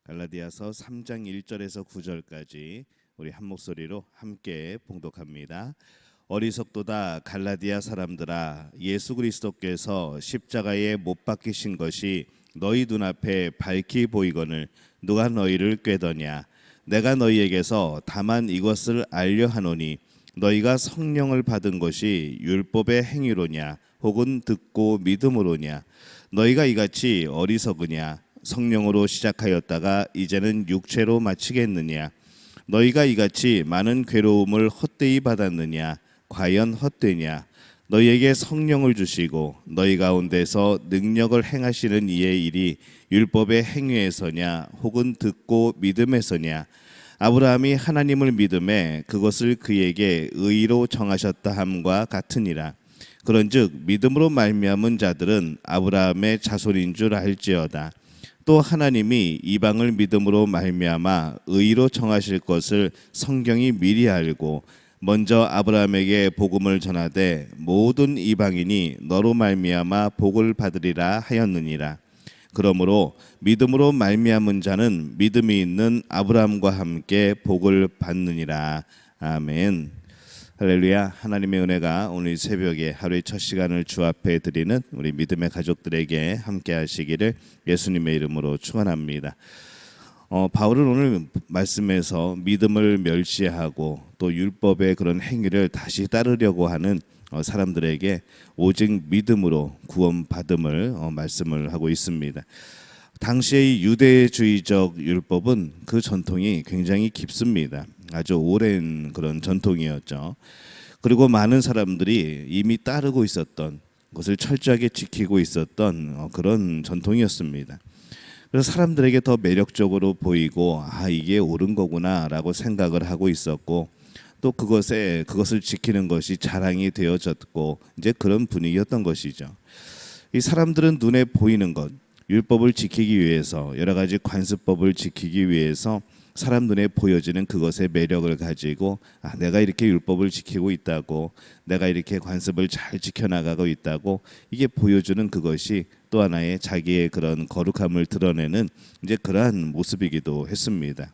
갈라디아서 3장 1절에서 9절까지 우리 한 목소리로 함께 봉독합니다. 어리석도다 갈라디아 사람들아, 예수 그리스도께서 십자가에 못 박히신 것이 너희 눈앞에 밝히 보이거늘 누가 너희를 꾀더냐. 내가 너희에게서 다만 이것을 알려 하노니 너희가 성령을 받은 것이 율법의 행위로냐 혹은 듣고 믿음으로냐. 너희가 이같이 어리석으냐. 성령으로 시작하였다가 이제는 육체로 마치겠느냐. 너희가 이같이 많은 괴로움을 헛되이 받았느냐. 과연 헛되냐. 너희에게 성령을 주시고 너희 가운데서 능력을 행하시는 이의 일이 율법의 행위에서냐 혹은 듣고 믿음에서냐. 아브라함이 하나님을 믿음에 그것을 그에게 의로 정하셨다 함과 같으니라. 그런즉 믿음으로 말미암은 자들은 아브라함의 자손인 줄 알지어다. 또 하나님이 이방을 믿음으로 말미암아 의로 정하실 것을 성경이 미리 알고 먼저 아브라함에게 복음을 전하되 모든 이방인이 너로 말미암아 복을 받으리라 하였느니라. 그러므로 믿음으로 말미암은 자는 믿음이 있는 아브라함과 함께 복을 받느니라. 아멘. 할렐루야. 하나님의 은혜가 오늘 새벽에 하루의 첫 시간을 주 앞에 드리는 우리 믿음의 가족들에게 함께 하시기를 예수님의 이름으로 축원합니다. 바울은 오늘 말씀에서 믿음을 멸시하고 또 율법의 그런 행위를 다시 따르려고 하는 사람들에게 오직 믿음으로 구원받음을 말씀을 하고 있습니다. 당시의 유대주의적 율법은 그 전통이 굉장히 깊습니다. 아주 오랜 그런 전통이었죠. 그리고 많은 사람들이 이미 따르고 있었던 것을 철저하게 지키고 있었던 그런 전통이었습니다. 그래서 사람들에게 더 매력적으로 보이고 이게 옳은 거구나라고 생각을 하고 있었고 또 그것을 지키는 것이 자랑이 되어졌고 이제 그런 분위기였던 것이죠. 이 사람들은 눈에 보이는 것, 율법을 지키기 위해서 여러 가지 관습법을 지키기 위해서 사람 눈에 보여지는 그것의 매력을 가지고 내가 이렇게 율법을 지키고 있다고, 내가 이렇게 관습을 잘 지켜나가고 있다고 이게 보여주는 그것이 또 하나의 자기의 그런 거룩함을 드러내는 이제 그러한 모습이기도 했습니다.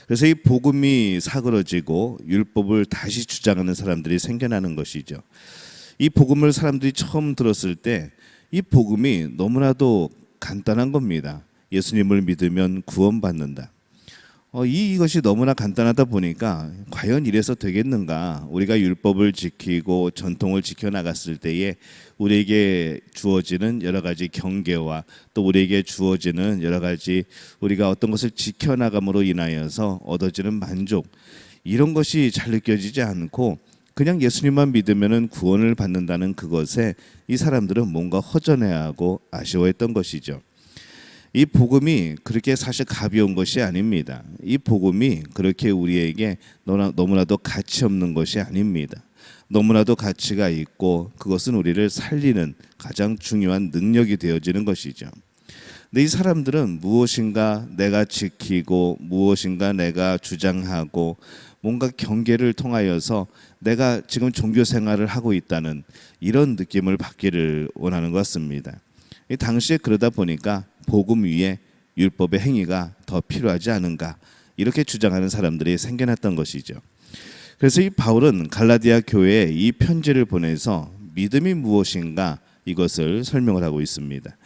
그래서 이 복음이 사그러지고 율법을 다시 주장하는 사람들이 생겨나는 것이죠. 이 복음을 사람들이 처음 들었을 때 이 복음이 너무나도 간단한 겁니다. 예수님을 믿으면 구원받는다. 이것이 너무나 간단하다 보니까 과연 이래서 되겠는가? 우리가 율법을 지키고 전통을 지켜나갔을 때에 우리에게 주어지는 여러 가지 경계와 또 우리에게 주어지는 여러 가지 우리가 어떤 것을 지켜나감으로 인하여서 얻어지는 만족, 이런 것이 잘 느껴지지 않고 그냥 예수님만 믿으면 구원을 받는다는 그것에 이 사람들은 뭔가 허전해하고 아쉬워했던 것이죠. 이 복음이 그렇게 사실 가벼운 것이 아닙니다. 이 복음이 그렇게 우리에게 너무나도 가치 없는 것이 아닙니다. 너무나도 가치가 있고 그것은 우리를 살리는 가장 중요한 능력이 되어지는 것이죠. 근데 이 사람들은 무엇인가 내가 지키고 무엇인가 내가 주장하고 뭔가 경계를 통하여서 내가 지금 종교 생활을 하고 있다는 이런 느낌을 받기를 원하는 것 같습니다. 당시에 그러다 보니까 복음 위에 율법의 행위가 더 필요하지 않은가 이렇게 주장하는 사람들이 생겨났던 것이죠. 그래서 이 바울은 갈라디아 교회에 이 편지를 보내서 믿음이 무엇인가 이것을 설명을 하고 있습니다.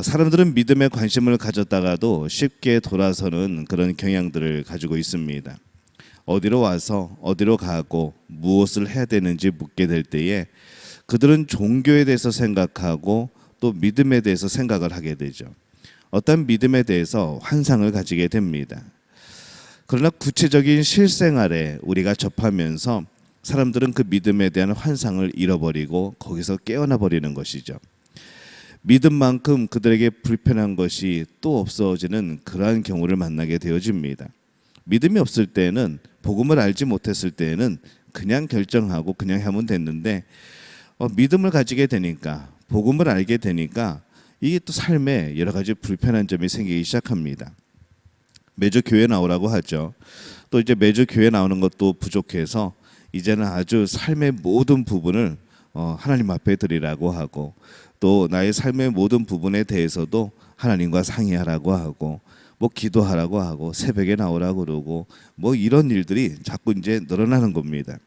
사람들은 믿음에 관심을 가졌다가도 쉽게 돌아서는 그런 경향들을 가지고 있습니다. 어디로 와서 어디로 가고 무엇을 해야 되는지 묻게 될 때에 그들은 종교에 대해서 생각하고 또 믿음에 대해서 생각을 하게 되죠. 어떤 믿음에 대해서 환상을 가지게 됩니다. 그러나 구체적인 실생활에 우리가 접하면서 사람들은 그 믿음에 대한 환상을 잃어버리고 거기서 깨어나 버리는 것이죠. 믿음만큼 그들에게 불편한 것이 또 없어지는 그러한 경우를 만나게 되어집니다. 믿음이 없을 때는 복음을 알지 못했을 때는 그냥 결정하고 그냥 하면 됐는데 믿음을 가지게 되니까 복음을 알게 되니까 이게 또 삶에 여러 가지 불편한 점이 생기기 시작합니다. 매주 교회 나오라고 하죠. 또 이제 매주 교회 나오는 것도 부족해서 이제는 아주 삶의 모든 부분을 하나님 앞에 드리라고 하고, 또 나의 삶의 모든 부분에 대해서도 하나님과 상의하라고 하고, 뭐 기도하라고 하고, 새벽에 나오라고 그러고, 뭐 이런 일들이 자꾸 이제 늘어나는 겁니다.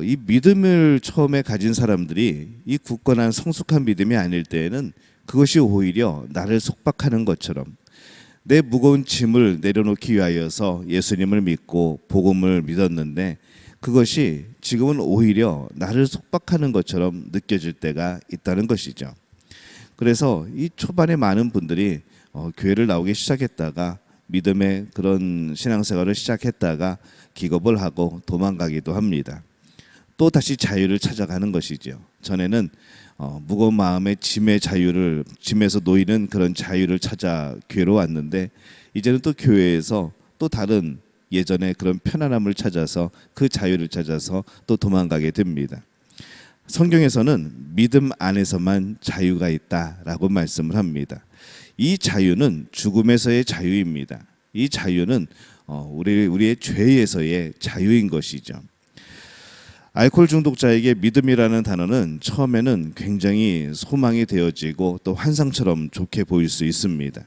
이 믿음을 처음에 가진 사람들이 이 굳건한 성숙한 믿음이 아닐 때에는 그것이 오히려 나를 속박하는 것처럼, 내 무거운 짐을 내려놓기 위하여서 예수님을 믿고 복음을 믿었는데 그것이 지금은 오히려 나를 속박하는 것처럼 느껴질 때가 있다는 것이죠. 그래서 이 초반에 많은 분들이 교회를 나오기 시작했다가 믿음의 그런 신앙생활을 시작했다가 기겁을 하고 도망가기도 합니다. 또 다시 자유를 찾아가는 것이죠. 전에는 무거운 마음의 짐에서 놓이는 그런 자유를 찾아 교회로 왔는데, 이제는 또 교회에서 또 다른 예전의 그런 편안함을 찾아서 그 자유를 찾아서 또 도망가게 됩니다. 성경에서는 믿음 안에서만 자유가 있다라고 말씀을 합니다. 이 자유는 죽음에서의 자유입니다. 이 자유는 우리의 죄에서의 자유인 것이죠. 알코올 중독자에게 믿음이라는 단어는 처음에는 굉장히 소망이 되어지고 또 환상처럼 좋게 보일 수 있습니다.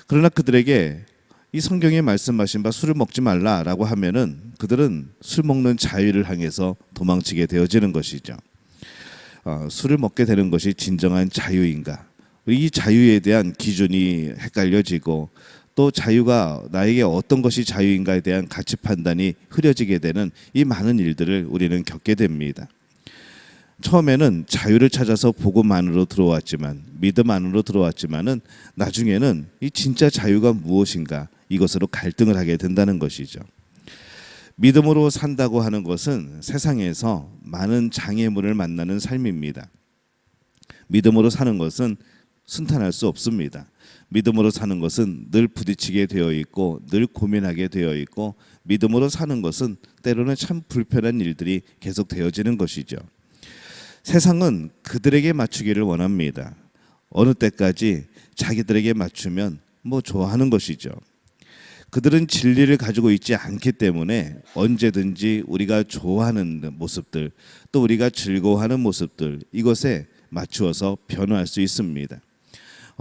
그러나 그들에게 이 성경에 말씀하신 바 술을 먹지 말라라고 하면은 그들은 술 먹는 자유를 향해서 도망치게 되어지는 것이죠. 술을 먹게 되는 것이 진정한 자유인가? 이 자유에 대한 기준이 헷갈려지고, 또 자유가 나에게 어떤 것이 자유인가에 대한 가치 판단이 흐려지게 되는 이 많은 일들을 우리는 겪게 됩니다. 처음에는 자유를 찾아서 복음 안으로 들어왔지만, 믿음 안으로 들어왔지만은 나중에는 이 진짜 자유가 무엇인가, 이것으로 갈등을 하게 된다는 것이죠. 믿음으로 산다고 하는 것은 세상에서 많은 장애물을 만나는 삶입니다. 믿음으로 사는 것은 순탄할 수 없습니다. 믿음으로 사는 것은 늘 부딪히게 되어 있고 늘 고민하게 되어 있고, 믿음으로 사는 것은 때로는 참 불편한 일들이 계속 되어지는 것이죠. 세상은 그들에게 맞추기를 원합니다. 어느 때까지 자기들에게 맞추면 뭐 좋아하는 것이죠. 그들은 진리를 가지고 있지 않기 때문에 언제든지 우리가 좋아하는 모습들, 또 우리가 즐거워하는 모습들, 이것에 맞추어서 변화할 수 있습니다.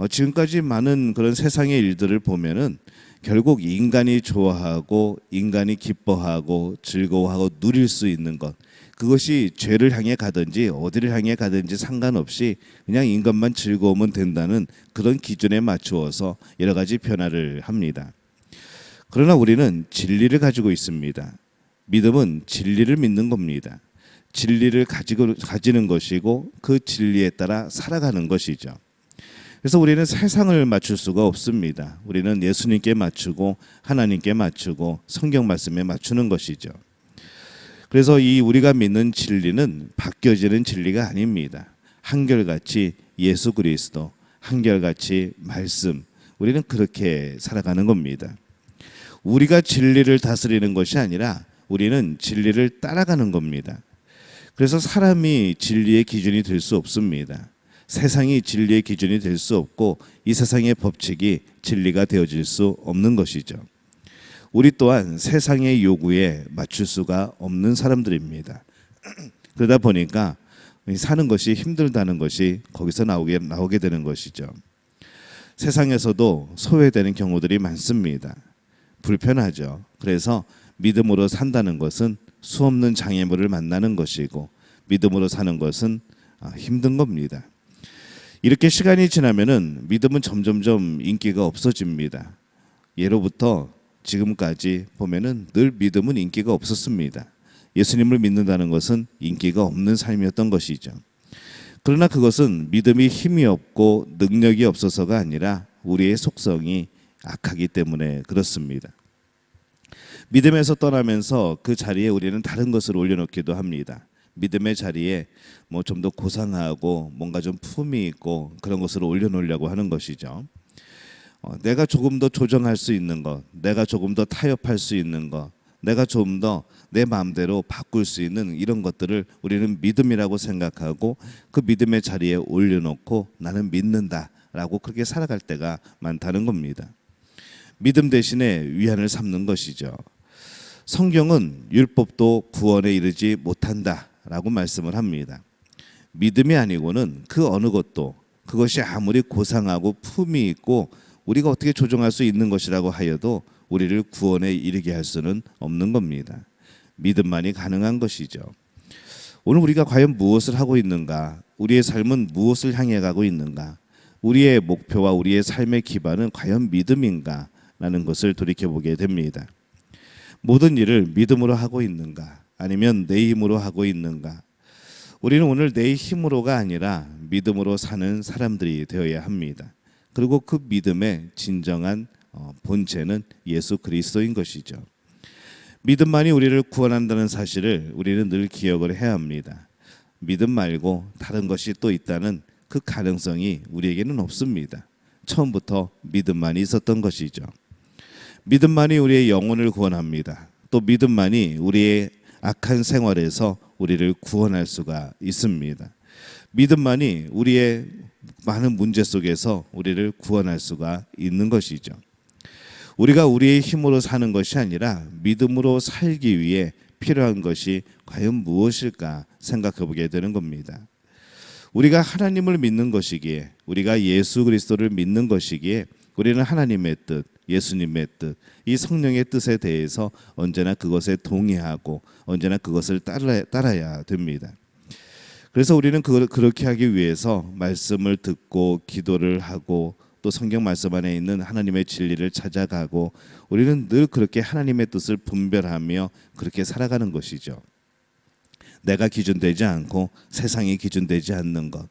지금까지 많은 그런 세상의 일들을 보면은 결국 인간이 좋아하고 인간이 기뻐하고 즐거워하고 누릴 수 있는 것, 그것이 죄를 향해 가든지 어디를 향해 가든지 상관없이 그냥 인간만 즐거우면 된다는 그런 기준에 맞추어서 여러 가지 변화를 합니다. 그러나 우리는 진리를 가지고 있습니다. 믿음은 진리를 믿는 겁니다. 진리를 가지는 것이고 그 진리에 따라 살아가는 것이죠. 그래서 우리는 세상을 맞출 수가 없습니다. 우리는 예수님께 맞추고 하나님께 맞추고 성경 말씀에 맞추는 것이죠. 그래서 이 우리가 믿는 진리는 바뀌어지는 진리가 아닙니다. 한결같이 예수 그리스도, 한결같이 말씀, 우리는 그렇게 살아가는 겁니다. 우리가 진리를 다스리는 것이 아니라 우리는 진리를 따라가는 겁니다. 그래서 사람이 진리의 기준이 될 수 없습니다. 세상이 진리의 기준이 될 수 없고 이 세상의 법칙이 진리가 되어질 수 없는 것이죠. 우리 또한 세상의 요구에 맞출 수가 없는 사람들입니다. 그러다 보니까 사는 것이 힘들다는 것이 거기서 나오게 되는 것이죠. 세상에서도 소외되는 경우들이 많습니다. 불편하죠. 그래서 믿음으로 산다는 것은 수없는 장애물을 만나는 것이고, 믿음으로 사는 것은 힘든 겁니다. 이렇게 시간이 지나면은 믿음은 점점점 인기가 없어집니다. 예로부터 지금까지 보면은 늘 믿음은 인기가 없었습니다. 예수님을 믿는다는 것은 인기가 없는 삶이었던 것이죠. 그러나 그것은 믿음이 힘이 없고 능력이 없어서가 아니라 우리의 속성이 악하기 때문에 그렇습니다. 믿음에서 떠나면서 그 자리에 우리는 다른 것을 올려놓기도 합니다. 믿음의 자리에 뭐 좀 더 고상하고 뭔가 좀 품이 있고 그런 것을 올려놓으려고 하는 것이죠. 내가 조금 더 조정할 수 있는 것, 내가 조금 더 타협할 수 있는 것, 내가 좀 더 내 마음대로 바꿀 수 있는 이런 것들을 우리는 믿음이라고 생각하고 그 믿음의 자리에 올려놓고 나는 믿는다라고 그렇게 살아갈 때가 많다는 겁니다. 믿음 대신에 위안을 삼는 것이죠. 성경은 율법도 구원에 이르지 못한다 라고 말씀을 합니다. 믿음이 아니고는 그 어느 것도 그것이 아무리 고상하고 품이 있고 우리가 어떻게 조종할 수 있는 것이라고 하여도 우리를 구원에 이르게 할 수는 없는 겁니다. 믿음만이 가능한 것이죠. 오늘 우리가 과연 무엇을 하고 있는가? 우리의 삶은 무엇을 향해 가고 있는가? 우리의 목표와 우리의 삶의 기반은 과연 믿음인가? 라는 것을 돌이켜보게 됩니다. 모든 일을 믿음으로 하고 있는가? 아니면 내 힘으로 하고 있는가? 우리는 오늘 내 힘으로가 아니라 믿음으로 사는 사람들이 되어야 합니다. 그리고 그 믿음의 진정한 본체는 예수 그리스도인 것이죠. 믿음만이 우리를 구원한다는 사실을 우리는 늘 기억을 해야 합니다. 믿음 말고 다른 것이 또 있다는 그 가능성이 우리에게는 없습니다. 처음부터 믿음만이 있었던 것이죠. 믿음만이 우리의 영혼을 구원합니다. 또 믿음만이 우리의 악한 생활에서 우리를 구원할 수가 있습니다. 믿음만이 우리의 많은 문제 속에서 우리를 구원할 수가 있는 것이죠. 우리가 우리의 힘으로 사는 것이 아니라 믿음으로 살기 위해 필요한 것이 과연 무엇일까 생각해 보게 되는 겁니다. 우리가 하나님을 믿는 것이기에, 우리가 예수 그리스도를 믿는 것이기에 우리는 하나님의 뜻, 예수님의 뜻, 이 성령의 뜻에 대해서 언제나 그것에 동의하고 언제나 그것을 따라야 됩니다. 그래서 우리는 그렇게 하기 위해서 말씀을 듣고 기도를 하고 또 성경 말씀 안에 있는 하나님의 진리를 찾아가고 우리는 늘 그렇게 하나님의 뜻을 분별하며 그렇게 살아가는 것이죠. 내가 기준되지 않고 세상이 기준되지 않는 것.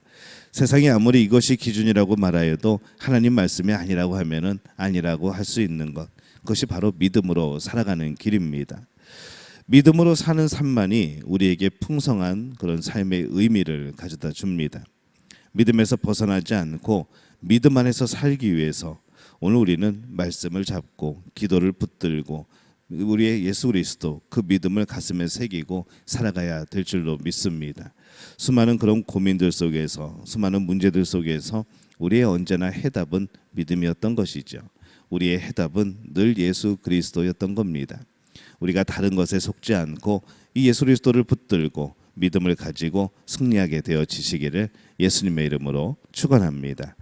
세상이 아무리 이것이 기준이라고 말하여도 하나님 말씀이 아니라고 하면은 아니라고 할 수 있는 것. 그것이 바로 믿음으로 살아가는 길입니다. 믿음으로 사는 삶만이 우리에게 풍성한 그런 삶의 의미를 가져다 줍니다. 믿음에서 벗어나지 않고 믿음 안에서 살기 위해서 오늘 우리는 말씀을 잡고 기도를 붙들고 우리의 예수 그리스도 그 믿음을 가슴에 새기고 살아가야 될 줄로 믿습니다. 수많은 그런 고민들 속에서 수많은 문제들 속에서 우리의 언제나 해답은 믿음이었던 것이죠. 우리의 해답은 늘 예수 그리스도였던 겁니다. 우리가 다른 것에 속지 않고 이 예수 그리스도를 붙들고 믿음을 가지고 승리하게 되어지시기를 예수님의 이름으로 축원합니다.